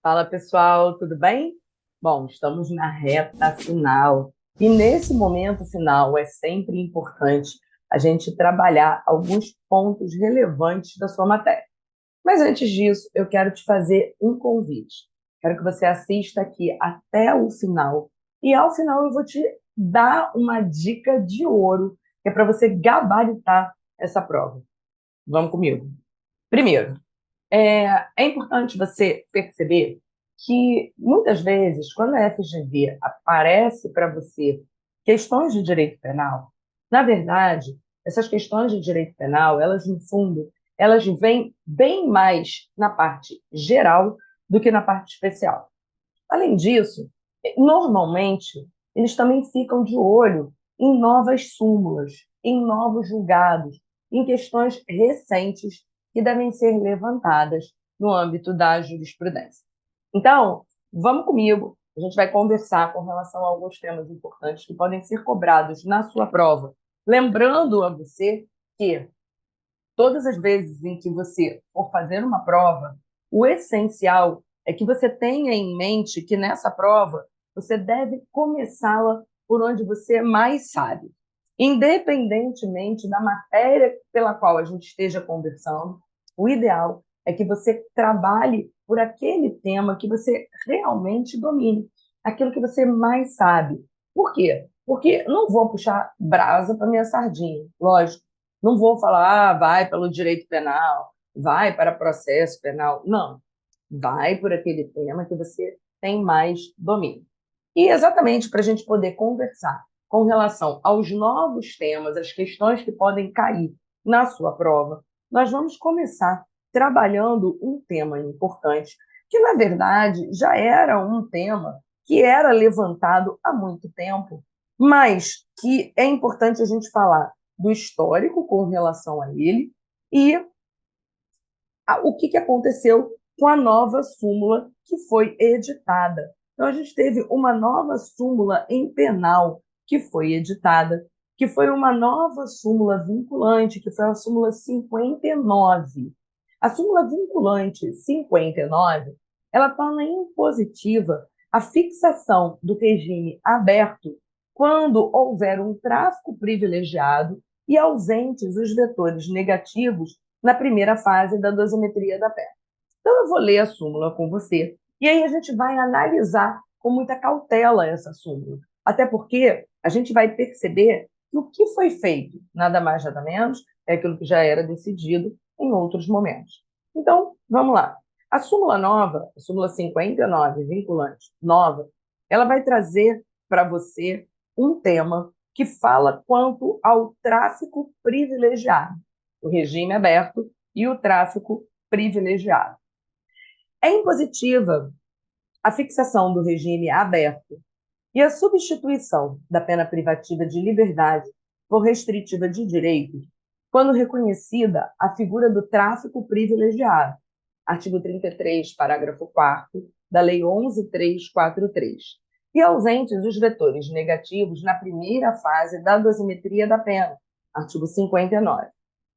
Fala pessoal, tudo bem? Bom, estamos na reta final e nesse momento final é sempre importante a gente trabalhar alguns pontos relevantes da sua matéria. Mas antes disso, eu quero te fazer um convite. Quero que você assista aqui até o final e ao final eu vou te dar uma dica de ouro que é para você gabaritar essa prova. Vamos comigo. Primeiro, é importante você perceber que, muitas vezes, quando a FGV aparece para você questões de direito penal, na verdade, essas questões de direito penal, elas, no fundo, elas vêm bem mais na parte geral do que na parte especial. Além disso, normalmente, eles também ficam de olho em novas súmulas, em novos julgados, em questões recentes que devem ser levantadas no âmbito da jurisprudência. Então, vamos comigo, a gente vai conversar com relação a alguns temas importantes que podem ser cobrados na sua prova. Lembrando a você que todas as vezes em que você for fazer uma prova, o essencial é que você tenha em mente que nessa prova você deve começá-la por onde você mais sabe. Independentemente da matéria pela qual a gente esteja conversando, o ideal é que você trabalhe por aquele tema que você realmente domine, aquilo que você mais sabe. Por quê? Porque não vou puxar brasa para minha sardinha, lógico. Não vou falar, vai pelo direito penal, vai para processo penal. Não. Vai por aquele tema que você tem mais domínio. E exatamente para a gente poder conversar com relação aos novos temas, as questões que podem cair na sua prova, nós vamos começar trabalhando um tema importante, que na verdade já era um tema que era levantado há muito tempo, mas que é importante a gente falar do histórico com relação a ele e o que aconteceu com a nova súmula que foi editada. Então, a gente teve uma nova súmula em penal que foi editada, que foi uma nova súmula vinculante, que foi a súmula 59. A súmula vinculante 59, ela torna impositiva a fixação do regime aberto quando houver um tráfico privilegiado e ausentes os vetores negativos na primeira fase da dosimetria da pedra. Então, eu vou ler a súmula com você e aí a gente vai analisar com muita cautela essa súmula. Até porque a gente vai perceber que o que foi feito, nada mais, nada menos, é aquilo que já era decidido em outros momentos. Então, vamos lá. A súmula nova, a súmula 59, vinculante nova, ela vai trazer para você um tema que fala quanto ao tráfico privilegiado, o regime aberto e o tráfico privilegiado. É impositiva a fixação do regime aberto e a substituição da pena privativa de liberdade por restritiva de direitos, quando reconhecida a figura do tráfico privilegiado, artigo 33, parágrafo 4º da Lei 11.343, e ausentes os vetores negativos na primeira fase da dosimetria da pena, artigo 59,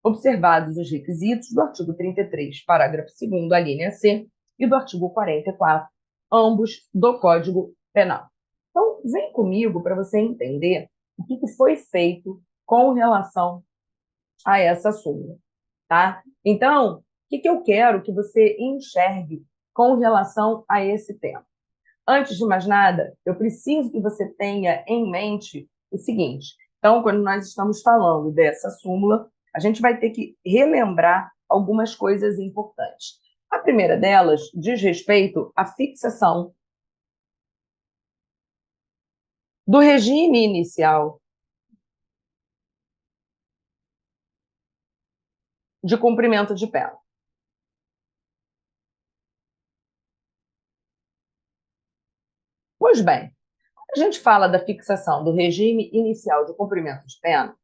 observados os requisitos do artigo 33, parágrafo 2º, a linha C, e do artigo 44, ambos do Código Penal. Então, vem comigo para você entender o que foi feito com relação a essa súmula, tá? Então, o que eu quero que você enxergue com relação a esse tema? Antes de mais nada, eu preciso que você tenha em mente o seguinte. Então, quando nós estamos falando dessa súmula, a gente vai ter que relembrar algumas coisas importantes. A primeira delas diz respeito à fixação do regime inicial de cumprimento de pena. Pois bem, a gente fala da fixação do regime inicial de cumprimento de pena,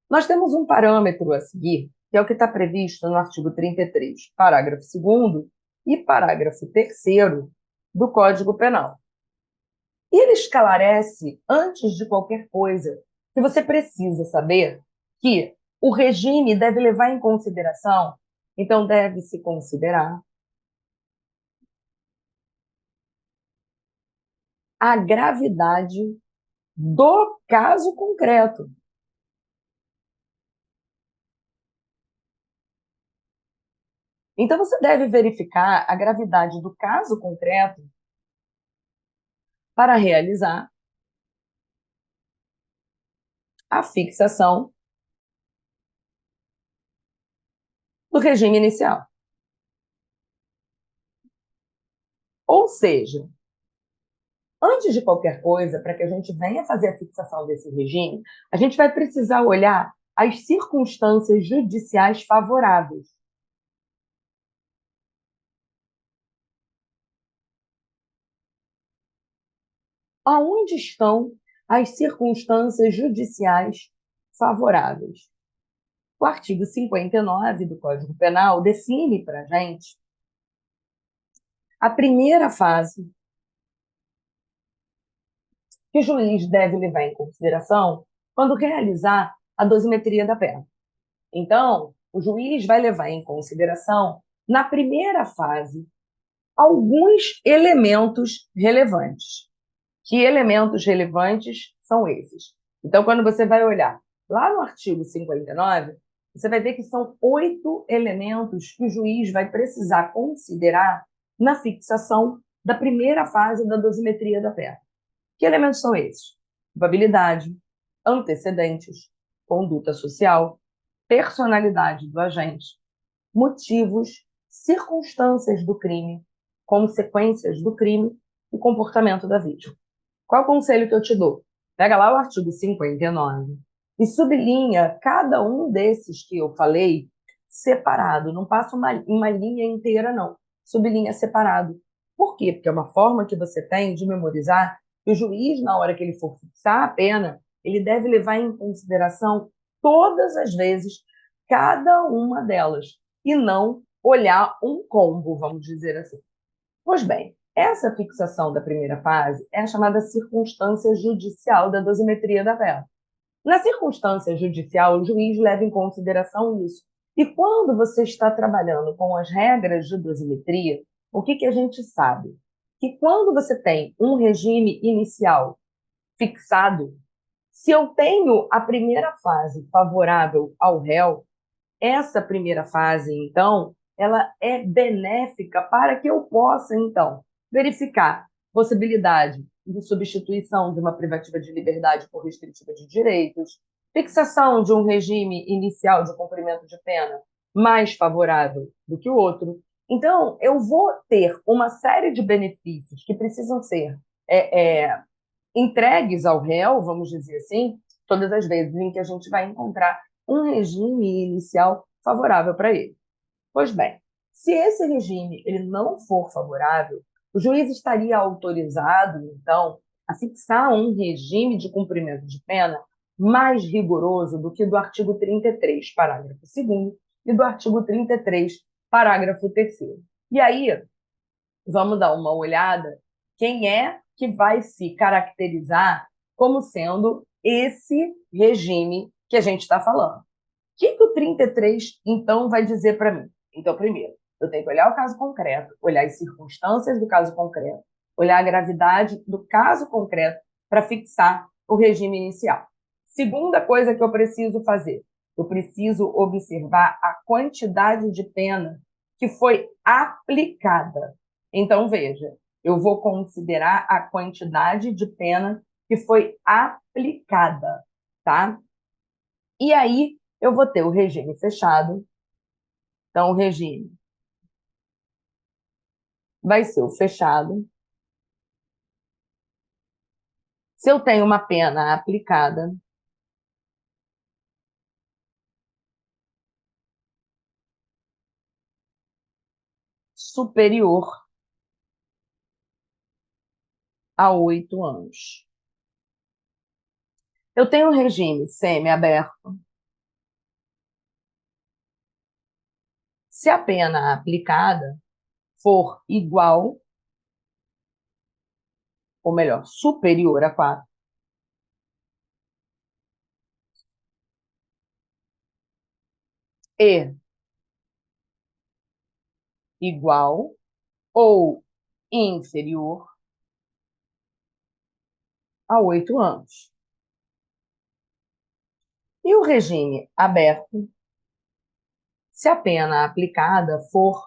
nós temos um parâmetro a seguir, que é o que está previsto no artigo 33, parágrafo 2º e parágrafo 3º do Código Penal. E ele esclarece, antes de qualquer coisa, que você precisa saber que o regime deve levar em consideração, então deve-se considerar a gravidade do caso concreto. Então, você deve verificar a gravidade do caso concreto para realizar a fixação do regime inicial. Ou seja, antes de qualquer coisa, para que a gente venha fazer a fixação desse regime, a gente vai precisar olhar as circunstâncias judiciais favoráveis. Aonde estão as circunstâncias judiciais favoráveis? O artigo 59 do Código Penal define para a gente a primeira fase que o juiz deve levar em consideração quando realizar a dosimetria da pena. Então, o juiz vai levar em consideração, na primeira fase, alguns elementos relevantes. Que elementos relevantes são esses? Então, quando você vai olhar lá no artigo 59, você vai ver que são 8 elementos que o juiz vai precisar considerar na fixação da primeira fase da dosimetria da pena. Que elementos são esses? Culpabilidade, antecedentes, conduta social, personalidade do agente, motivos, circunstâncias do crime, consequências do crime e comportamento da vítima. Qual o conselho que eu te dou? Pega lá o artigo 59 e sublinha cada um desses que eu falei separado. Não passa uma linha inteira, não. Sublinha separado. Por quê? Porque é uma forma que você tem de memorizar que o juiz, na hora que ele for fixar a pena, ele deve levar em consideração todas as vezes cada uma delas e não olhar um combo, vamos dizer assim. Pois bem, essa fixação da primeira fase é a chamada circunstância judicial da dosimetria da pena. Na circunstância judicial, o juiz leva em consideração isso. E quando você está trabalhando com as regras de dosimetria, o que a gente sabe? Que quando você tem um regime inicial fixado, se eu tenho a primeira fase favorável ao réu, essa primeira fase, então, ela é benéfica para que eu possa, então, verificar possibilidade de substituição de uma privativa de liberdade por restritiva de direitos, fixação de um regime inicial de cumprimento de pena mais favorável do que o outro. Então, eu vou ter uma série de benefícios que precisam ser entregues ao réu, vamos dizer assim, todas as vezes em que a gente vai encontrar um regime inicial favorável para ele. Pois bem, se esse regime ele não for favorável, o juiz estaria autorizado, então, a fixar um regime de cumprimento de pena mais rigoroso do que do artigo 33, parágrafo 2º, e do artigo 33, parágrafo 3º. E aí, vamos dar uma olhada quem é que vai se caracterizar como sendo esse regime que a gente está falando. O que o 33, então, vai dizer para mim? Então, primeiro, eu tenho que olhar o caso concreto, olhar as circunstâncias do caso concreto, olhar a gravidade do caso concreto para fixar o regime inicial. Segunda coisa que eu preciso fazer, eu preciso observar a quantidade de pena que foi aplicada. Então, veja, eu vou considerar a quantidade de pena que foi aplicada, tá? E aí, eu vou ter o regime fechado. Então, o regime vai ser o fechado. Se eu tenho uma pena aplicada, superior a 8 anos. Eu tenho um regime semiaberto. Se a pena aplicada for igual, ou melhor, superior a 4, e igual ou inferior a 8 anos. E o regime aberto, se a pena aplicada for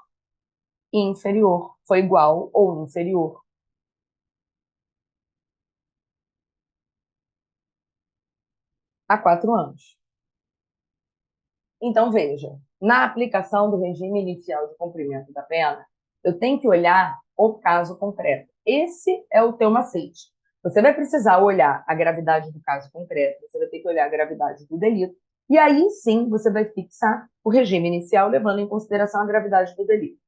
inferior, for igual ou inferior a 4 anos. Então, veja, na aplicação do regime inicial de cumprimento da pena, eu tenho que olhar o caso concreto. Esse é o teu macete. Você vai precisar olhar a gravidade do caso concreto, você vai ter que olhar a gravidade do delito, e aí sim você vai fixar o regime inicial, levando em consideração a gravidade do delito.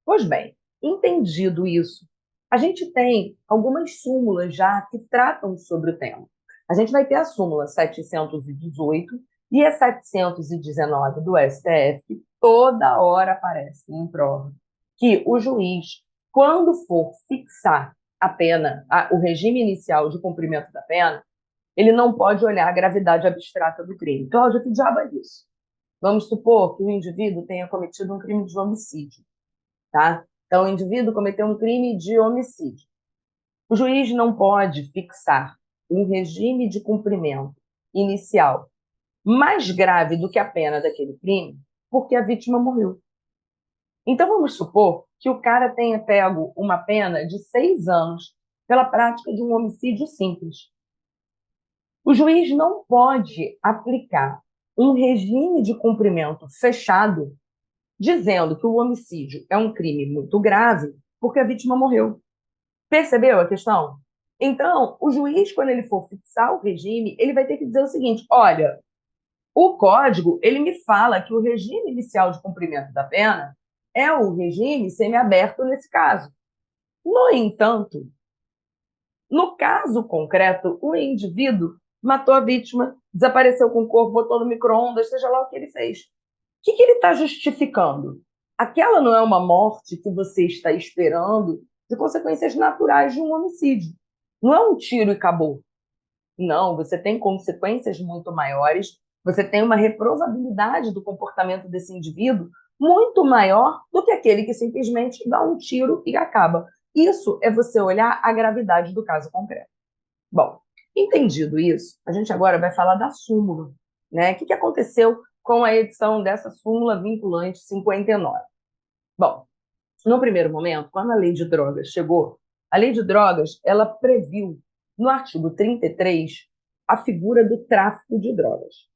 Pois bem, entendido isso, a gente tem algumas súmulas já que tratam sobre o tema. A gente vai ter a súmula 718 e a 719 do STF, que toda hora aparece em prova, que o juiz, quando for fixar a pena, o regime inicial de cumprimento da pena, ele não pode olhar a gravidade abstrata do crime. Cláudia, que diabo é isso? Vamos supor que o indivíduo tenha cometido um crime de homicídio. Tá? Então, o indivíduo cometeu um crime de homicídio. O juiz não pode fixar um regime de cumprimento inicial mais grave do que a pena daquele crime, porque a vítima morreu. Então, vamos supor que o cara tenha pego uma pena de 6 anos pela prática de um homicídio simples. O juiz não pode aplicar um regime de cumprimento fechado dizendo que o homicídio é um crime muito grave porque a vítima morreu. Percebeu a questão? Então, o juiz, quando ele for fixar o regime, ele vai ter que dizer o seguinte: olha, o código, ele me fala que o regime inicial de cumprimento da pena é o regime semiaberto nesse caso. No entanto, no caso concreto, o indivíduo matou a vítima, desapareceu com o corpo, botou no micro-ondas, seja lá o que ele fez. O que ele está justificando? Aquela não é uma morte que você está esperando de consequências naturais de um homicídio. Não é um tiro e acabou. Não, você tem consequências muito maiores, você tem uma reprovabilidade do comportamento desse indivíduo muito maior do que aquele que simplesmente dá um tiro e acaba. Isso é você olhar a gravidade do caso concreto. Bom, entendido isso, a gente agora vai falar da súmula, né? O que aconteceu com a edição dessa súmula vinculante 59? Bom, no primeiro momento, quando a lei de drogas chegou, a lei de drogas, ela previu, no artigo 33, a figura do tráfico de drogas.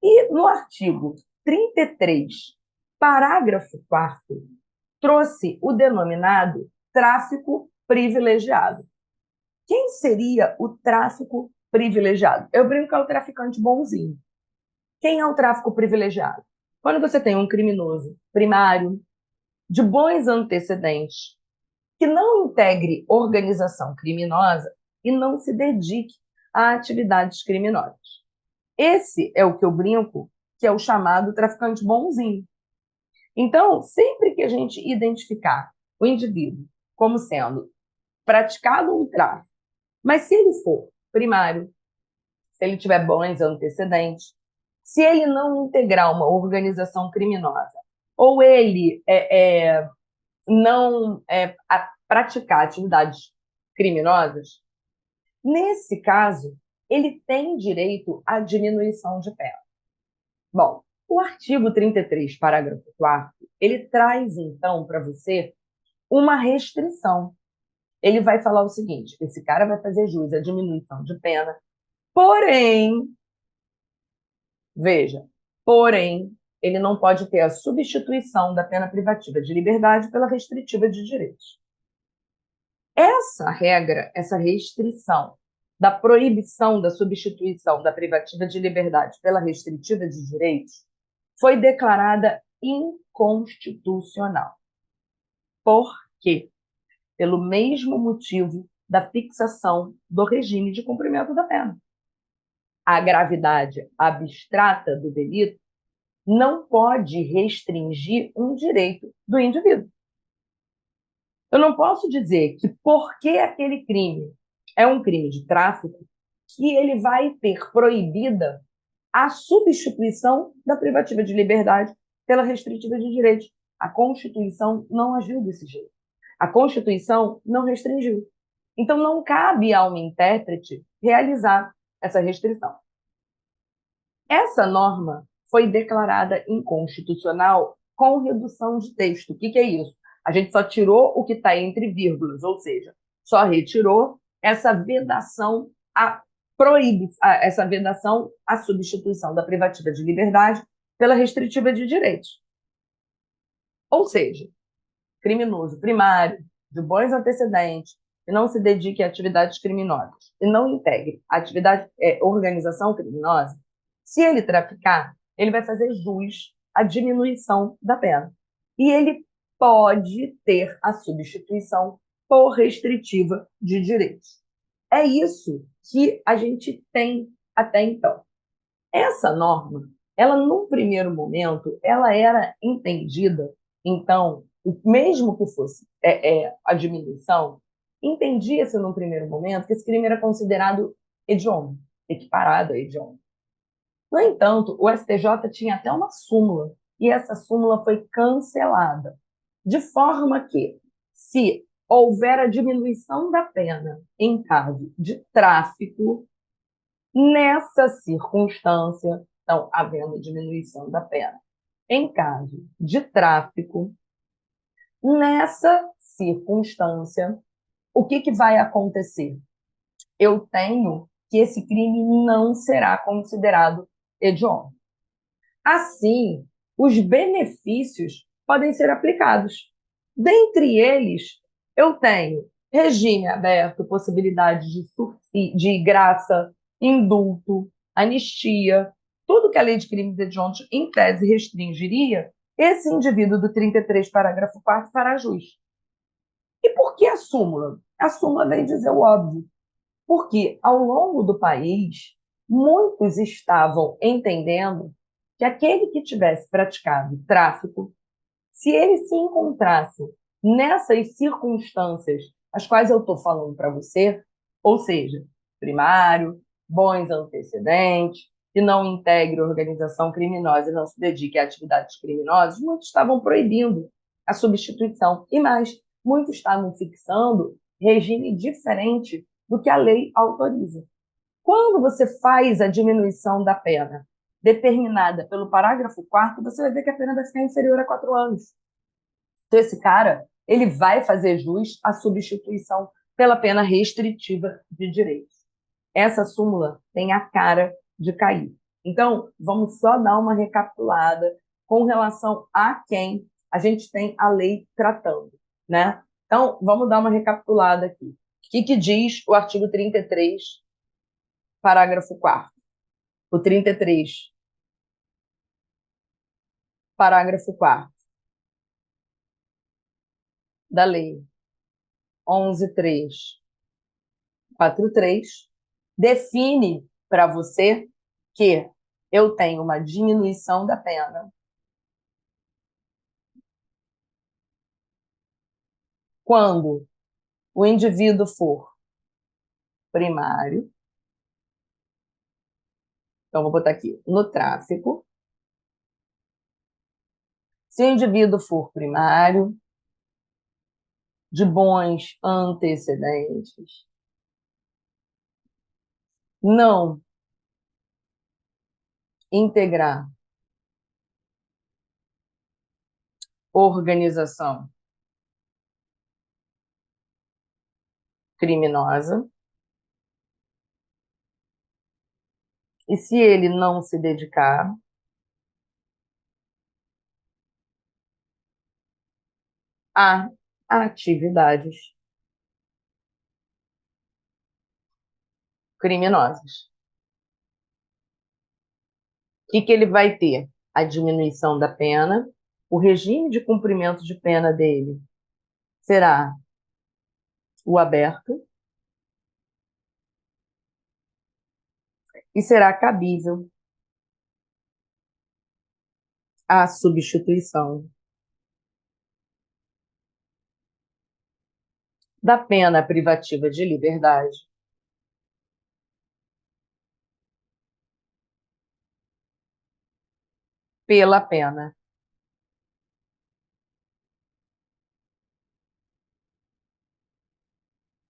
E no artigo 33, parágrafo 4º, trouxe o denominado tráfico privilegiado. Quem seria o tráfico privilegiado? Eu brinco que é o traficante bonzinho. Quem é o tráfico privilegiado? Quando você tem um criminoso primário, de bons antecedentes, que não integre organização criminosa e não se dedique a atividades criminosas. Esse é o que eu brinco, que é o chamado traficante bonzinho. Então, sempre que a gente identificar o indivíduo como sendo praticado um tráfico, mas se ele for primário, se ele tiver bons antecedentes, se ele não integrar uma organização criminosa, ou ele não praticar atividades criminosas, nesse caso, ele tem direito à diminuição de pena. Bom, o artigo 33, parágrafo 4º, ele traz, então, para você uma restrição. Ele vai falar o seguinte: esse cara vai fazer jus à diminuição de pena, porém, veja, porém, ele não pode ter a substituição da pena privativa de liberdade pela restritiva de direitos. Essa regra, essa restrição da proibição da substituição da privativa de liberdade pela restritiva de direitos foi declarada inconstitucional. Por quê? Pelo mesmo motivo da fixação do regime de cumprimento da pena. A gravidade abstrata do delito não pode restringir um direito do indivíduo. Eu não posso dizer que porque aquele crime é um crime de tráfico, que ele vai ter proibida a substituição da privativa de liberdade pela restritiva de direitos. A Constituição não agiu desse jeito. A Constituição não restringiu. Então, não cabe ao intérprete realizar essa restrição. Essa norma foi declarada inconstitucional com redução de texto. O que é isso? A gente só tirou o que está entre vírgulas, ou seja, só retirou essa vedação essa vedação à substituição da privativa de liberdade pela restritiva de direitos. Ou seja, criminoso primário, de bons antecedentes, e não se dedique a atividades criminosas, e não integre a atividade, organização criminosa, se ele traficar, ele vai fazer jus à diminuição da pena. E ele pode ter a substituição por restritiva de direitos. É isso que a gente tem até então. Essa norma, ela, num primeiro momento, ela era entendida, então, mesmo que fosse a diminuição, entendia-se num primeiro momento que esse crime era considerado hediondo, equiparado a hediondo. No entanto, o STJ tinha até uma súmula, e essa súmula foi cancelada, de forma que, se houver a diminuição da pena em caso de tráfico, nessa circunstância, então, havendo diminuição da pena em caso de tráfico, nessa circunstância, o que vai acontecer? Eu tenho que esse crime não será considerado hediondo. Assim, os benefícios podem ser aplicados. Dentre eles, eu tenho regime aberto, possibilidade de graça, indulto, anistia, tudo que a lei de crimes hediondos, em tese, restringiria, esse indivíduo do 33, parágrafo 4º, fará jus. E por que a súmula? A súmula vem dizer o óbvio. Porque, ao longo do país, muitos estavam entendendo que aquele que tivesse praticado tráfico, se ele se encontrasse nessas circunstâncias as quais eu estou falando para você, ou seja, primário, bons antecedentes, que não integre organização criminosa e não se dedique a atividades criminosas, muitos estavam proibindo a substituição. E mais, muitos estavam fixando regime diferente do que a lei autoriza. Quando você faz a diminuição da pena determinada pelo parágrafo 4º, você vai ver que a pena vai ficar inferior a 4 anos. Então, esse cara, ele vai fazer jus à substituição pela pena restritiva de direitos. Essa súmula tem a cara de cair. Então, vamos só dar uma recapitulada com relação a quem a gente tem a lei tratando, né? Então, vamos dar uma recapitulada aqui. O que diz o artigo 33, parágrafo 4º? O 33, parágrafo 4º da lei 11.343 define para você que eu tenho uma diminuição da pena quando o indivíduo for primário, então vou botar aqui, no tráfico, se o indivíduo for primário, de bons antecedentes, não integrar organização criminosa, e se ele não se dedicar a atividades criminosas. O que ele vai ter? A diminuição da pena, o regime de cumprimento de pena dele será o aberto e será cabível a substituição da pena privativa de liberdade pela pena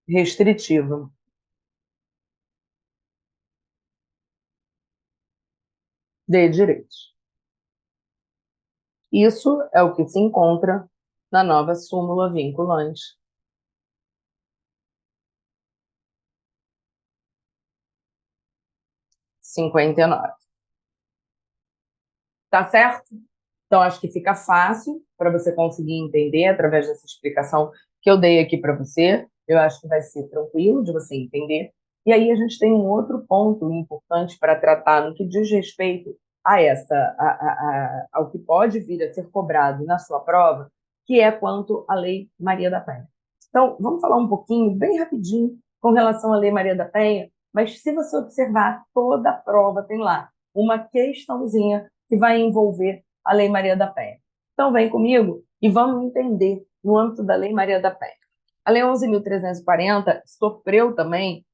restritiva de direitos. Isso é o que se encontra na nova súmula vinculante 59. Tá certo? Então, acho que fica fácil para você conseguir entender através dessa explicação que eu dei aqui para você. Eu acho que vai ser tranquilo de você entender. E aí a gente tem um outro ponto importante para tratar no que diz respeito ao que pode vir a ser cobrado na sua prova, que é quanto à Lei Maria da Penha. Então, vamos falar um pouquinho, bem rapidinho, com relação à Lei Maria da Penha, mas se você observar, toda a prova tem lá uma questãozinha que vai envolver a Lei Maria da Penha. Então, vem comigo e vamos entender no âmbito da Lei Maria da Penha. A Lei 11.340 sofreu também,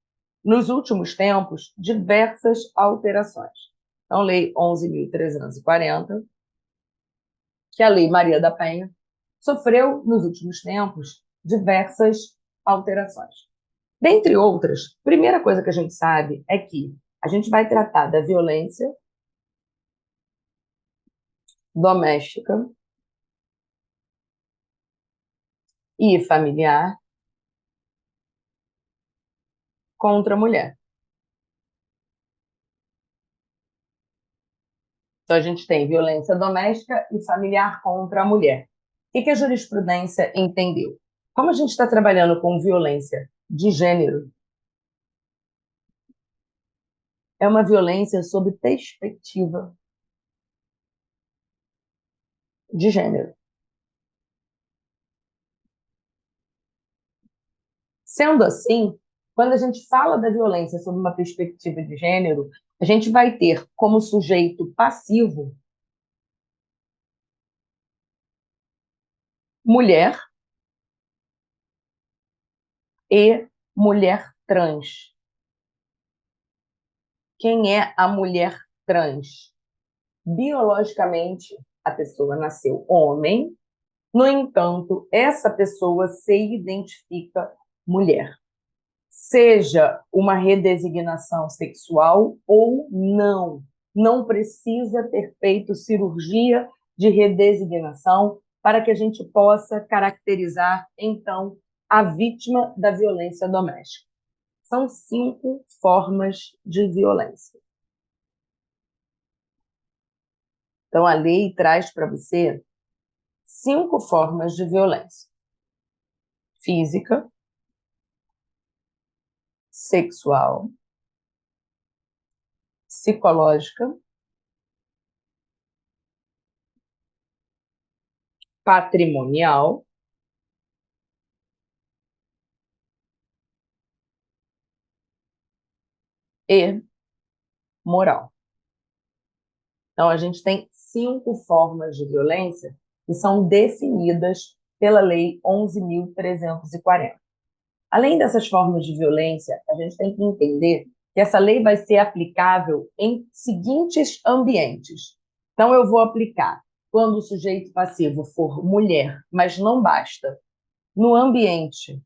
nos últimos tempos, diversas alterações. Então, Lei 11.340, que é a Lei Maria da Penha, sofreu, nos últimos tempos, diversas alterações. Dentre outras, a primeira coisa que a gente sabe é que a gente vai tratar da violência doméstica e familiar contra a mulher. Então, a gente tem violência doméstica e familiar contra a mulher. O que a jurisprudência entendeu? Como a gente está trabalhando com violência de gênero, é uma violência sob perspectiva de gênero. Sendo assim, quando a gente fala da violência sob uma perspectiva de gênero, a gente vai ter como sujeito passivo mulher e mulher trans. Quem é a mulher trans? Biologicamente, a pessoa nasceu homem, no entanto, essa pessoa se identifica mulher. Seja uma redesignação sexual ou não. Não precisa ter feito cirurgia de redesignação para que a gente possa caracterizar, então, a vítima da violência doméstica. São 5 formas de violência. Então, a lei traz para você 5 formas de violência: física, sexual, psicológica, patrimonial e moral. Então, a gente tem 5 formas de violência que são definidas pela Lei 11.340. Além dessas formas de violência, a gente tem que entender que essa lei vai ser aplicável em seguintes ambientes. Então, eu vou aplicar quando o sujeito passivo for mulher, mas não basta. No ambiente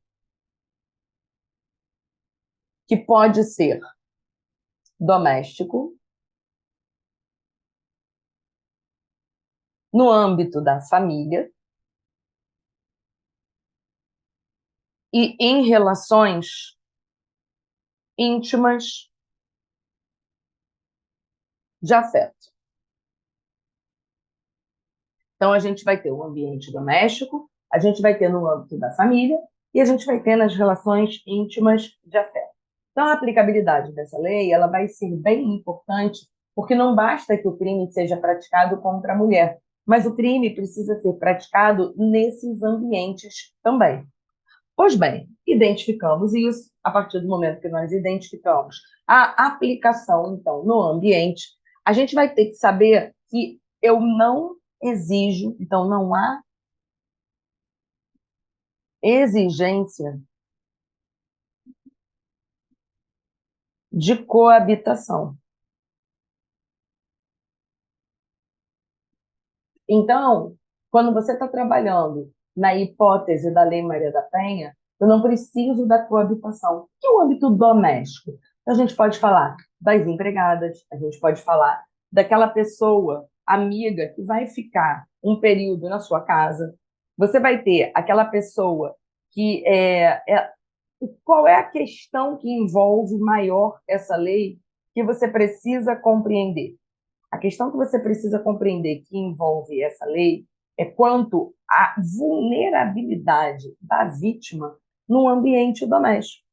que pode ser doméstico, no âmbito da família e em relações íntimas de afeto. Então, a gente vai ter o ambiente doméstico, a gente vai ter no âmbito da família e a gente vai ter nas relações íntimas de afeto. Então, a aplicabilidade dessa lei ela vai ser bem importante, porque não basta que o crime seja praticado contra a mulher, mas o crime precisa ser praticado nesses ambientes também. Pois bem, identificamos isso. A partir do momento que nós identificamos a aplicação, então, no ambiente, a gente vai ter que saber que eu não exijo, então não há exigência de coabitação. Então, quando você está trabalhando na hipótese da Lei Maria da Penha, Eu não preciso da coabitação. E o âmbito doméstico? A gente pode falar das empregadas, a gente pode falar daquela pessoa amiga que vai ficar um período na sua casa. Você vai ter aquela pessoa que qual é a questão que envolve maior essa lei que você precisa compreender? A questão que você precisa compreender que envolve essa lei é quanto à vulnerabilidade da vítima no ambiente doméstico.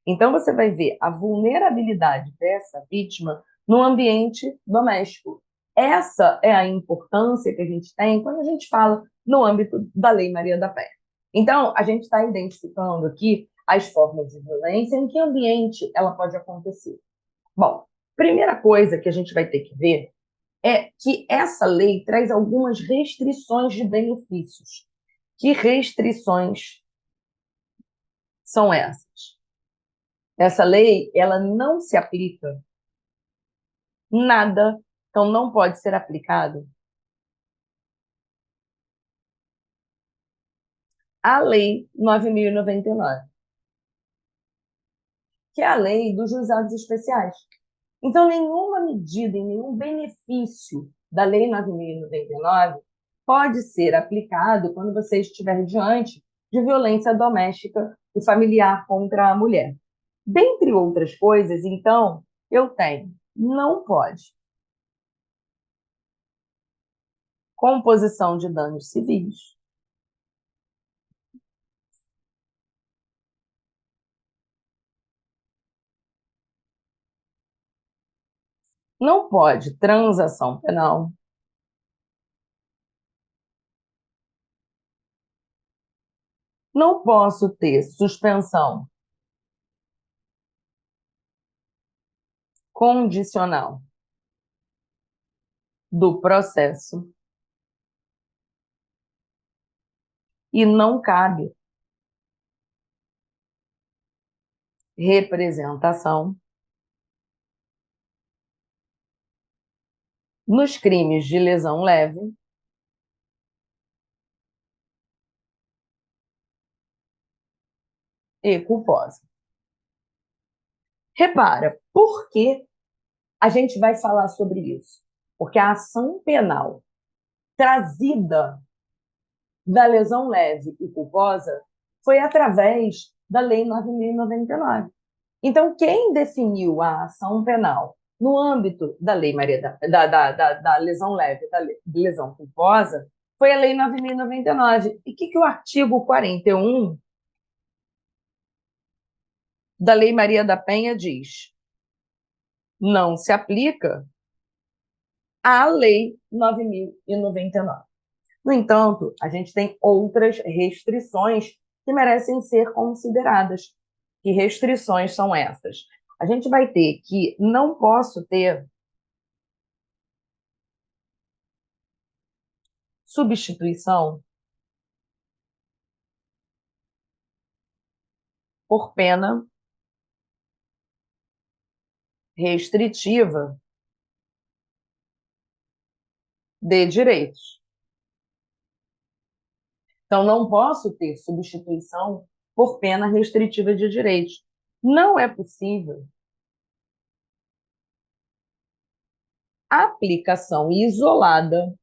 Então, você vai ver a vulnerabilidade dessa vítima no ambiente doméstico. Essa é a importância que a gente tem quando a gente fala no âmbito da Lei Maria da Penha. Então, a gente está identificando aqui as formas de violência, em que ambiente ela pode acontecer. Bom, primeira coisa que a gente vai ter que ver é que essa lei traz algumas restrições de benefícios. Que restrições são essas? Essa lei, ela não se aplica nada, então não pode ser aplicado a Lei 9.099, que é a lei dos juizados especiais. Então, nenhuma medida e nenhum benefício da Lei 9.099 pode ser aplicado quando você estiver diante de violência doméstica e familiar contra a mulher. Dentre outras coisas, então, eu tenho, não pode, composição de danos civis, não pode transação penal, não posso ter suspensão condicional do processo e não cabe representação nos crimes de lesão leve e culposa. Repara, por que a gente vai falar sobre isso? Porque a ação penal trazida da lesão leve e culposa foi através da Lei 9.099. Então, quem definiu a ação penal no âmbito da Lei Maria da lesão leve, da lesão culposa, foi a Lei 9.099. E o que o artigo 41 da Lei Maria da Penha diz? Não se aplica à Lei 9.099. No entanto, a gente tem outras restrições que merecem ser consideradas. Que restrições são essas? A gente vai ter que não posso ter substituição por pena restritiva de direitos. Então, não posso ter substituição por pena restritiva de direitos. Não é possível aplicação isolada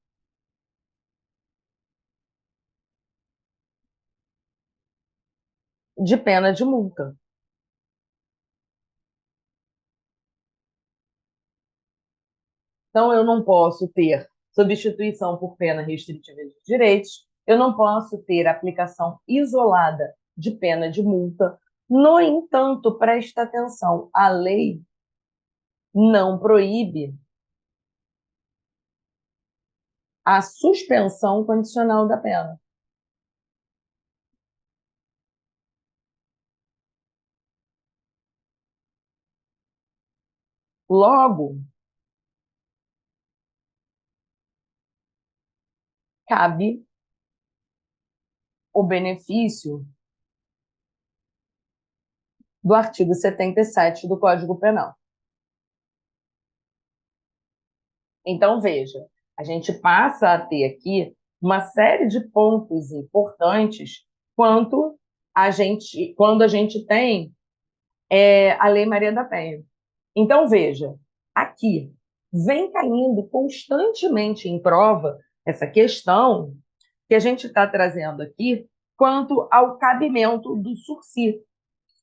de pena de multa. Então, eu não posso ter substituição por pena restritiva de direitos, eu não posso ter aplicação isolada de pena de multa. No entanto, presta atenção, a lei não proíbe a suspensão condicional da pena. Logo, cabe o benefício do artigo 77 do Código Penal. Então, veja, a gente passa a ter aqui uma série de pontos importantes quanto quando a gente tem a Lei Maria da Penha. Então, veja, aqui vem caindo constantemente em prova essa questão que a gente está trazendo aqui quanto ao cabimento do sursi.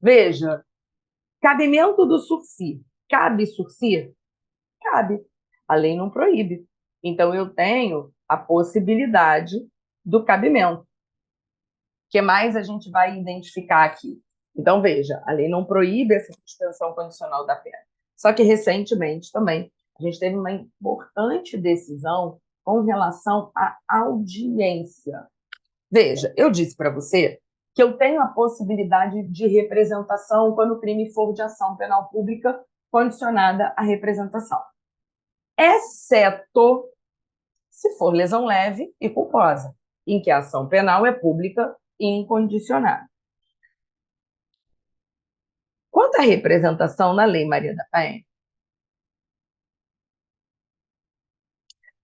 Veja, cabimento do sursi. Cabe sursi? Cabe. A lei não proíbe. Então, eu tenho a possibilidade do cabimento. O que mais a gente vai identificar aqui? Então, veja, a lei não proíbe essa suspensão condicional da pena. Só que, recentemente, também, a gente teve uma importante decisão com relação à audiência. Veja, eu disse para você que eu tenho a possibilidade de representação quando o crime for de ação penal pública condicionada à representação, exceto se for lesão leve e culposa, em que a ação penal é pública e incondicionada. Quanto à representação na Lei Maria da Penha,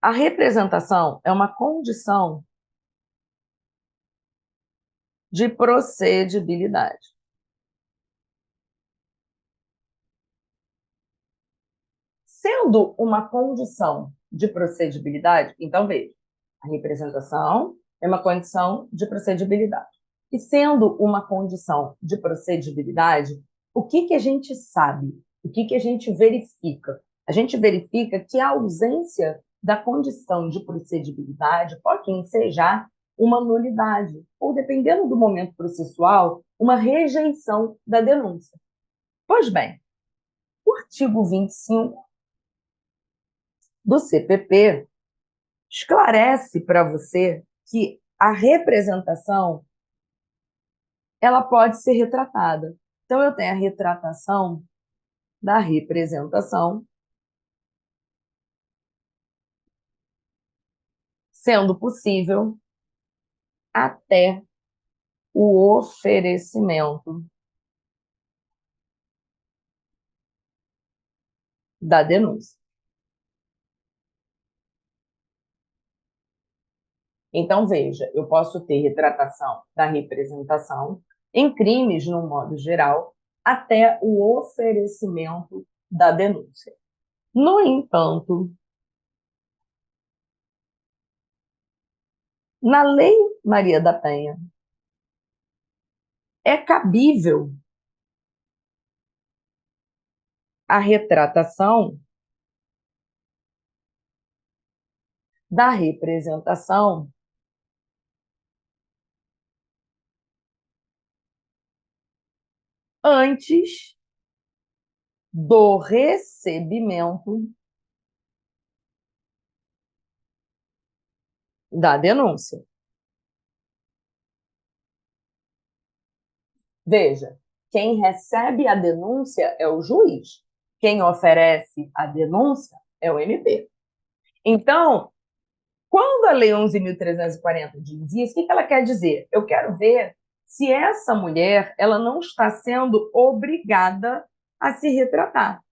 a representação é uma condição de procedibilidade. Sendo uma condição de procedibilidade, então veja, a representação é uma condição de procedibilidade. E sendo uma condição de procedibilidade, o que a gente sabe? O que a gente verifica? A gente verifica que a ausência da condição de procedibilidade pode ensejar uma nulidade, ou, dependendo do momento processual, uma rejeição da denúncia. Pois bem, o artigo 25 do CPP esclarece para você que a representação ela pode ser retratada. Então, eu tenho a retratação da representação, sendo possível até o oferecimento da denúncia. Então, veja, eu posso ter retratação da representação em crimes, no modo geral, até o oferecimento da denúncia. No entanto, na Lei Maria da Penha, é cabível a retratação da representação antes do recebimento da denúncia. Veja, quem recebe a denúncia é o juiz. Quem oferece a denúncia é o MP. Então, quando a Lei 11.340 diz isso, o que ela quer dizer? Eu quero ver se essa mulher ela não está sendo obrigada a se retratar.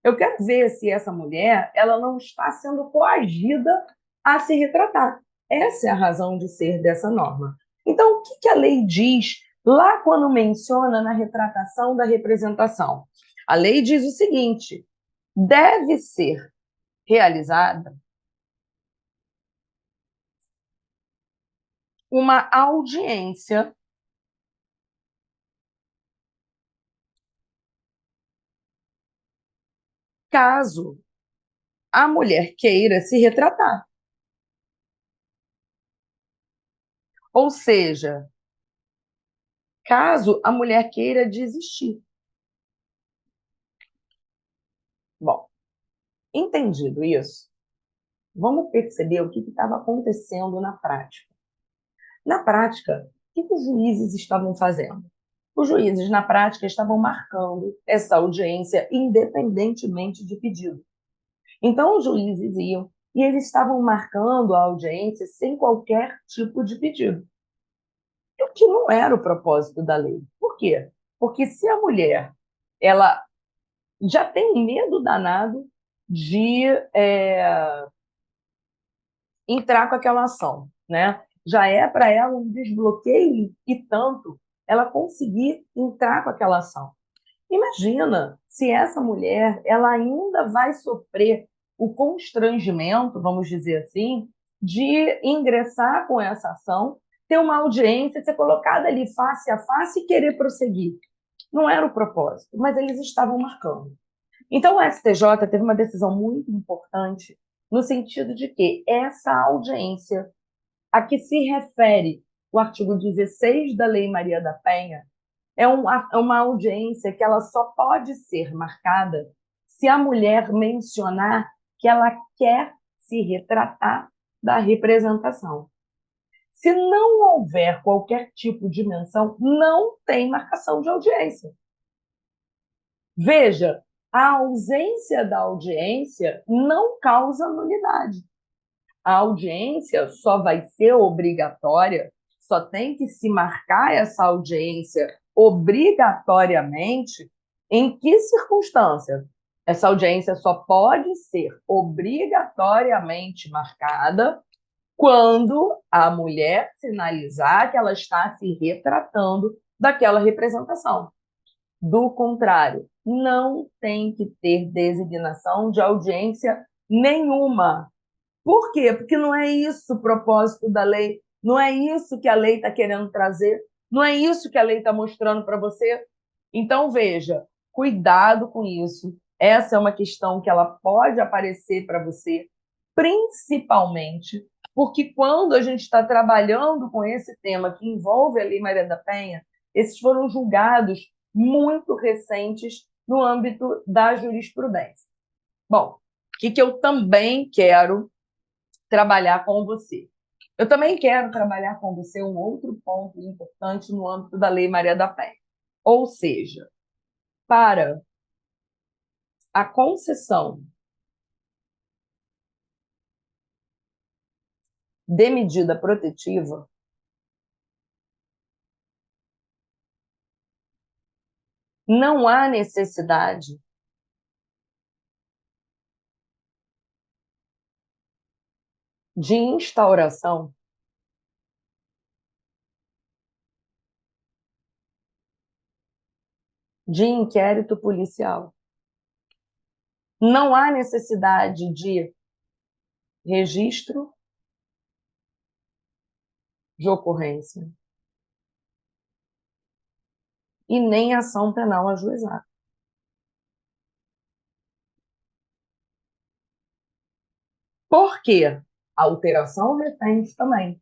Eu quero ver se essa mulher ela não está sendo coagida a se retratar. Essa é a razão de ser dessa norma. Então, o que a lei diz lá quando menciona na retratação da representação? A lei diz o seguinte: deve ser realizada uma audiência caso a mulher queira se retratar. Ou seja, caso a mulher queira desistir. Bom, entendido isso, vamos perceber o que estava acontecendo na prática. Na prática, o que os juízes estavam fazendo? Os juízes, na prática, estavam marcando essa audiência independentemente de pedido. Então, os juízes iam e eles estavam marcando a audiência sem qualquer tipo de pedido. O que não era o propósito da lei. Por quê? Porque se a mulher ela já tem um medo danado de entrar com aquela ação, né? Já é para ela um desbloqueio e tanto ela conseguir entrar com aquela ação. Imagina se essa mulher ela ainda vai sofrer o constrangimento, vamos dizer assim, de ingressar com essa ação, ter uma audiência, ser colocada ali face a face e querer prosseguir. Não era o propósito, mas eles estavam marcando. Então, o STJ teve uma decisão muito importante no sentido de que essa audiência a que se refere o artigo 16 da Lei Maria da Penha é uma audiência que ela só pode ser marcada se a mulher mencionar que ela quer se retratar da representação. Se não houver qualquer tipo de menção, não tem marcação de audiência. Veja, a ausência da audiência não causa nulidade. A audiência só vai ser obrigatória, só tem que se marcar essa audiência obrigatoriamente em que circunstância? Essa audiência só pode ser obrigatoriamente marcada quando a mulher sinalizar que ela está se retratando daquela representação. Do contrário, não tem que ter designação de audiência nenhuma. Por quê? Porque não é isso o propósito da lei, não é isso que a lei está querendo trazer, não é isso que a lei está mostrando para você. Então, veja, cuidado com isso. Essa é uma questão que ela pode aparecer para você, principalmente porque quando a gente está trabalhando com esse tema que envolve a Lei Maria da Penha, esses foram julgados muito recentes no âmbito da jurisprudência. Bom, o que eu também quero trabalhar com você? Eu também quero trabalhar com você um outro ponto importante no âmbito da Lei Maria da Penha. Ou seja, para a concessão de medida protetiva, não há necessidade de instauração de inquérito policial. Não há necessidade de registro de ocorrência e nem ação penal ajuizada. Por quê? A alteração recente também.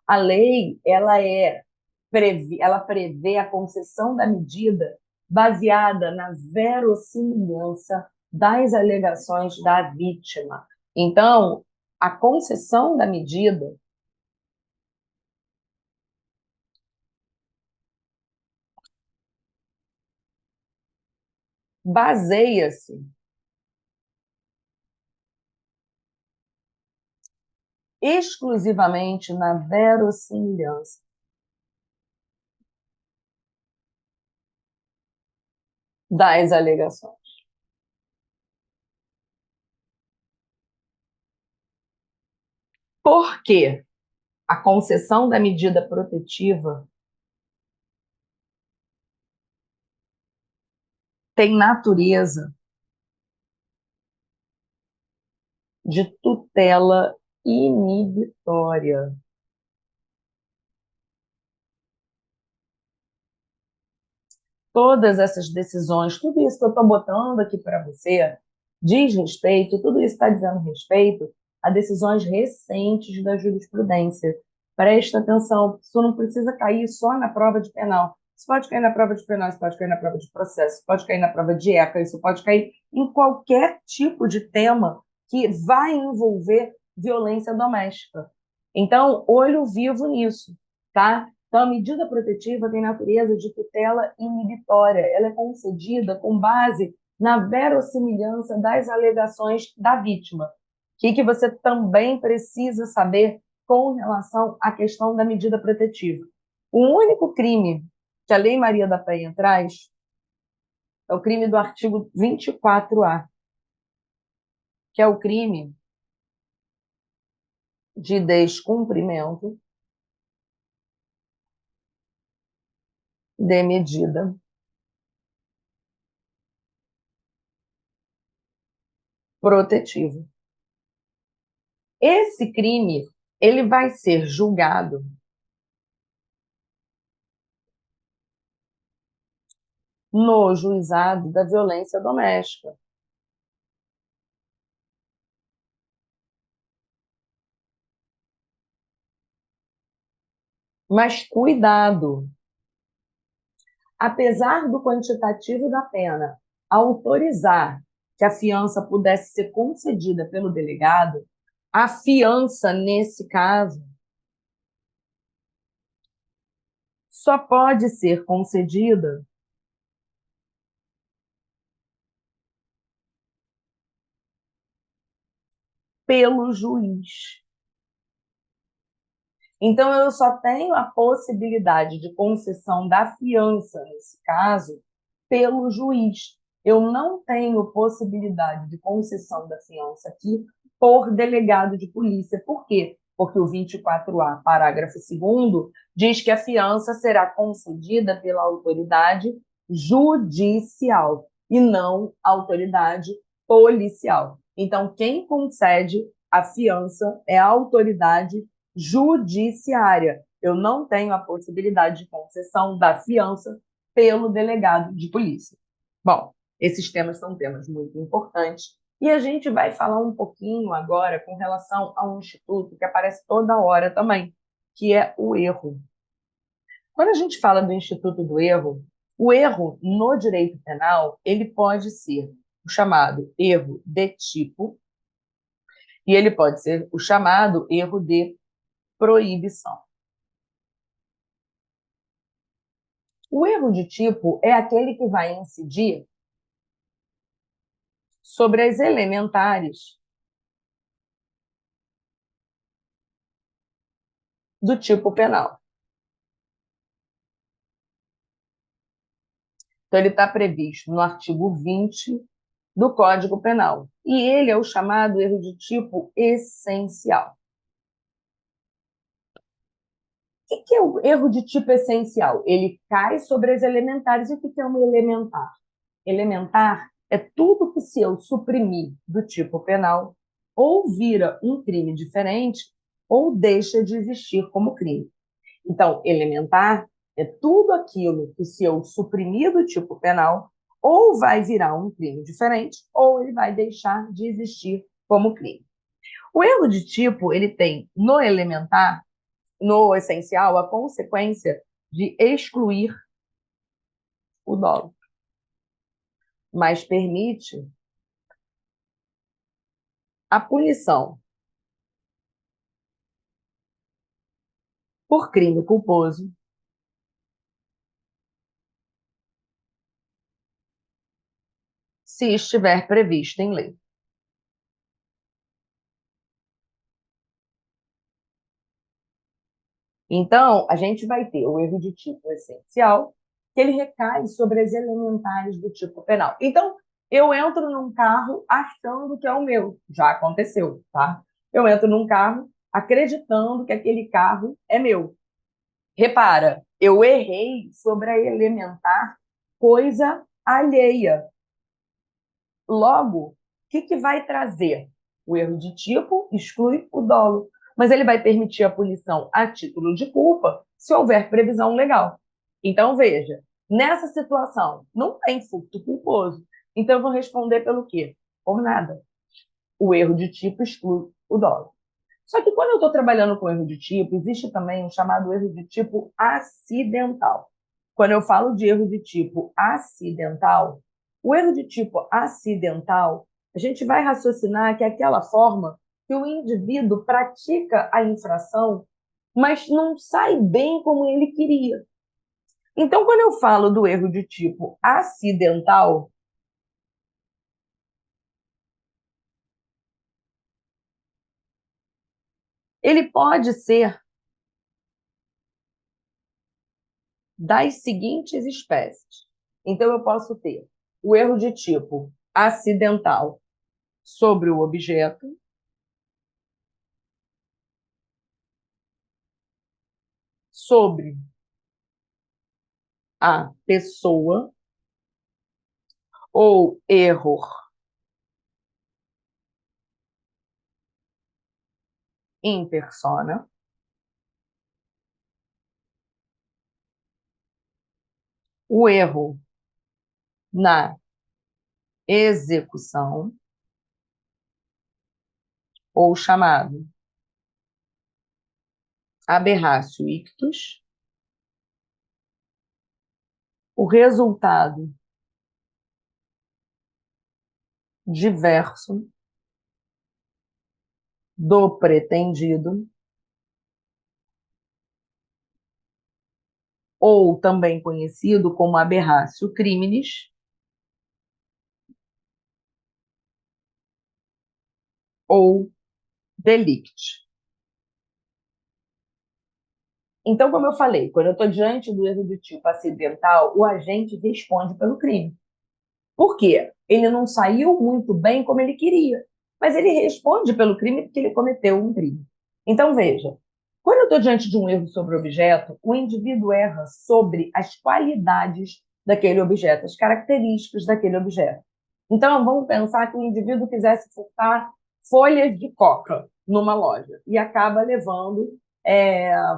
A lei ela prevê a concessão da medida baseada na verossimilhança das alegações da vítima. Então, a concessão da medida baseia-se exclusivamente na verossimilhança das alegações. Por quê? A concessão da medida protetiva tem natureza de tutela inibitória. Todas essas decisões, tudo isso que eu estou botando aqui para você, diz respeito, tudo isso está dizendo respeito a decisões recentes da jurisprudência. Presta atenção, isso não precisa cair só na prova de penal. Isso pode cair na prova de penal, isso pode cair na prova de processo, isso pode cair na prova de ECA, isso pode cair em qualquer tipo de tema que vai envolver violência doméstica. Então, olho vivo nisso, tá? Então, a medida protetiva tem natureza de tutela inibitória. Ela é concedida com base na verossimilhança das alegações da vítima. O que você também precisa saber com relação à questão da medida protetiva? O único crime que a Lei Maria da Penha traz é o crime do artigo 24A, que é o crime de descumprimento de medida protetiva. Esse crime, ele vai ser julgado no juizado da violência doméstica. Mas cuidado, apesar do quantitativo da pena autorizar que a fiança pudesse ser concedida pelo delegado, a fiança, nesse caso, só pode ser concedida pelo juiz. Então, eu só tenho a possibilidade de concessão da fiança, nesse caso, pelo juiz. Eu não tenho possibilidade de concessão da fiança aqui por delegado de polícia. Por quê? Porque o 24A, parágrafo 2º, diz que a fiança será concedida pela autoridade judicial e não autoridade policial. Então, quem concede a fiança é a autoridade judiciária. Eu não tenho a possibilidade de concessão da fiança pelo delegado de polícia. Bom, esses temas são temas muito importantes e a gente vai falar um pouquinho agora com relação a um instituto que aparece toda hora também, que é o erro. Quando a gente fala do instituto do erro, o erro no direito penal, ele pode ser o chamado erro de tipo e ele pode ser o chamado erro de proibição. O erro de tipo é aquele que vai incidir sobre as elementares do tipo penal. Então, ele está previsto no artigo 20 do Código Penal. E ele é o chamado erro de tipo essencial. O que é o erro de tipo essencial? Ele cai sobre as elementares. E o que é uma elementar? Elementar é tudo que, se eu suprimir do tipo penal, ou vira um crime diferente, ou deixa de existir como crime. Então, elementar é tudo aquilo que, se eu suprimir do tipo penal, ou vai virar um crime diferente, ou ele vai deixar de existir como crime. O erro de tipo, ele tem no elementar, no essencial, a consequência de excluir o dolo, mas permite a punição por crime culposo se estiver previsto em lei. Então, a gente vai ter o erro de tipo essencial, que ele recai sobre as elementares do tipo penal. Então, eu entro num carro achando que é o meu. Já aconteceu, tá? Eu entro num carro acreditando que aquele carro é meu. Repara, eu errei sobre a elementar coisa alheia. Logo, o que vai trazer? O erro de tipo exclui o dolo, mas ele vai permitir a punição a título de culpa se houver previsão legal. Então, veja, nessa situação, não tem furto culposo. Então, eu vou responder pelo quê? Por nada. O erro de tipo exclui o dolo. Só que quando eu estou trabalhando com erro de tipo, existe também um chamado erro de tipo acidental. Quando eu falo de erro de tipo acidental, o erro de tipo acidental, a gente vai raciocinar que é aquela forma que o indivíduo pratica a infração, mas não sai bem como ele queria. Então, quando eu falo do erro de tipo acidental, ele pode ser das seguintes espécies. Então, eu posso ter o erro de tipo acidental sobre o objeto, sobre a pessoa ou erro in persona, o erro na execução, ou chamado aberratio ictus, o resultado diverso do pretendido, ou também conhecido como aberratio criminis, ou delicti. Então, como eu falei, quando eu estou diante do erro do tipo acidental, o agente responde pelo crime. Por quê? Ele não saiu muito bem como ele queria, mas ele responde pelo crime porque ele cometeu um crime. Então, veja, quando eu estou diante de um erro sobre o objeto, o indivíduo erra sobre as qualidades daquele objeto, as características daquele objeto. Então, vamos pensar que o indivíduo quisesse furtar folhas de coca numa loja e acaba levando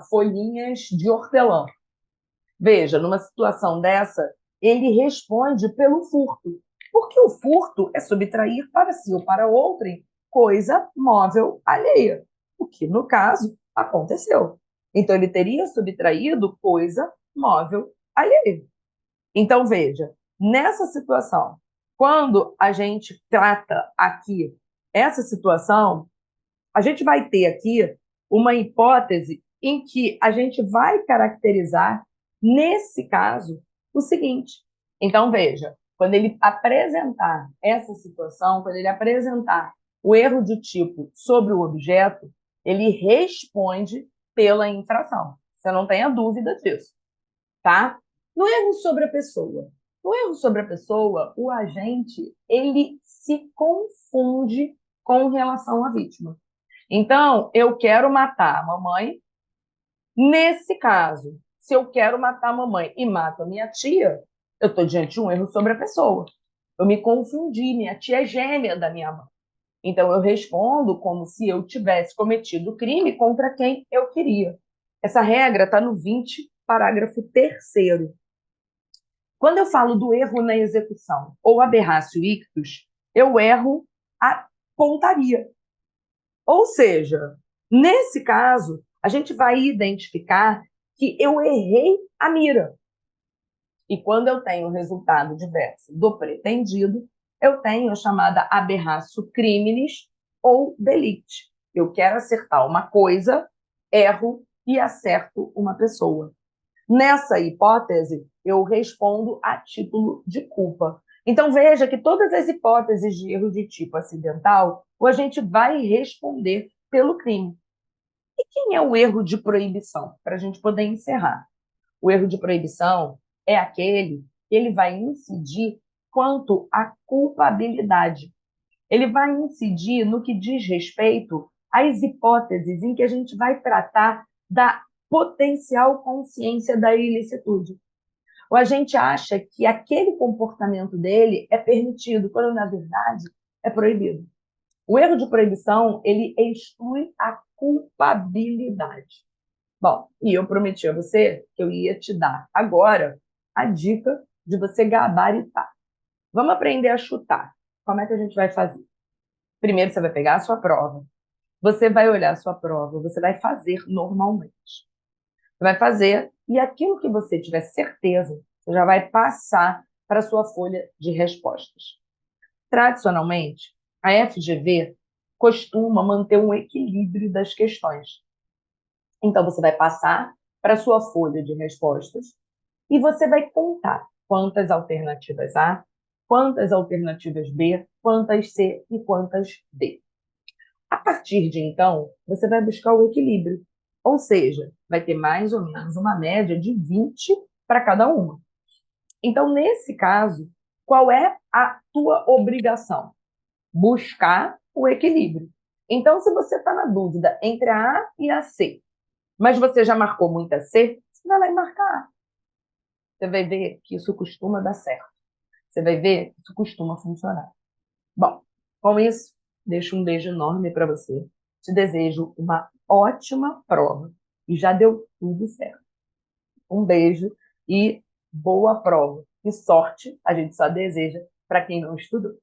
folhinhas de hortelã. Veja, numa situação dessa, ele responde pelo furto, porque o furto é subtrair para si ou para outrem coisa móvel alheia, o que, no caso, aconteceu. Então, ele teria subtraído coisa móvel alheia. Então, veja, nessa situação, quando a gente trata aqui essa situação, a gente vai ter aqui uma hipótese em que a gente vai caracterizar, nesse caso, o seguinte. Então, veja, quando ele apresentar essa situação, quando ele apresentar o erro de tipo sobre o objeto, ele responde pela infração. Você não tenha dúvida disso, tá? No erro sobre a pessoa. No erro sobre a pessoa, o agente, ele se confunde com relação à vítima. Então, eu quero matar a mamãe. Nesse caso, se eu quero matar a mamãe e mato a minha tia, eu estou diante de um erro sobre a pessoa. Eu me confundi, minha tia é gêmea da minha mãe. Então, eu respondo como se eu tivesse cometido crime contra quem eu queria. Essa regra está no 20, parágrafo 3º. Quando eu falo do erro na execução ou aberratio ictus, eu erro a pontaria. Ou seja, nesse caso, a gente vai identificar que eu errei a mira. E quando eu tenho o resultado diverso do pretendido, eu tenho a chamada aberratio criminis ou delicti. Eu quero acertar uma coisa, erro e acerto uma pessoa. Nessa hipótese, eu respondo a título de culpa. Então, veja que todas as hipóteses de erro de tipo acidental, o agente vai responder pelo crime. E quem é o erro de proibição? Para a gente poder encerrar. O erro de proibição é aquele que ele vai incidir quanto à culpabilidade. Ele vai incidir no que diz respeito às hipóteses em que a gente vai tratar da potencial consciência da ilicitude. O agente acha que aquele comportamento dele é permitido, quando na verdade é proibido. O erro de proibição, ele exclui a culpabilidade. Bom, e eu prometi a você que eu ia te dar agora a dica de você gabaritar. Vamos aprender a chutar. Como é que a gente vai fazer? Primeiro você vai pegar a sua prova, você vai olhar a sua prova, você vai fazer normalmente. Você vai fazer e aquilo que você tiver certeza, você já vai passar para a sua folha de respostas. Tradicionalmente, a FGV costuma manter um equilíbrio das questões. Então, você vai passar para a sua folha de respostas e você vai contar quantas alternativas A, quantas alternativas B, quantas C e quantas D. A partir de então, você vai buscar o equilíbrio, ou seja, vai ter mais ou menos uma média de 20 para cada uma. Então, nesse caso, qual é a tua obrigação? Buscar o equilíbrio. Então, se você está na dúvida entre a A e a C, mas você já marcou muita C, você vai lá e marcar A. Você vai ver que isso costuma dar certo. Você vai ver que isso costuma funcionar. Bom, com isso, deixo um beijo enorme para você. Te desejo uma ótima prova. E já deu tudo certo. Um beijo e boa prova. E sorte, a gente só deseja para quem não estudou.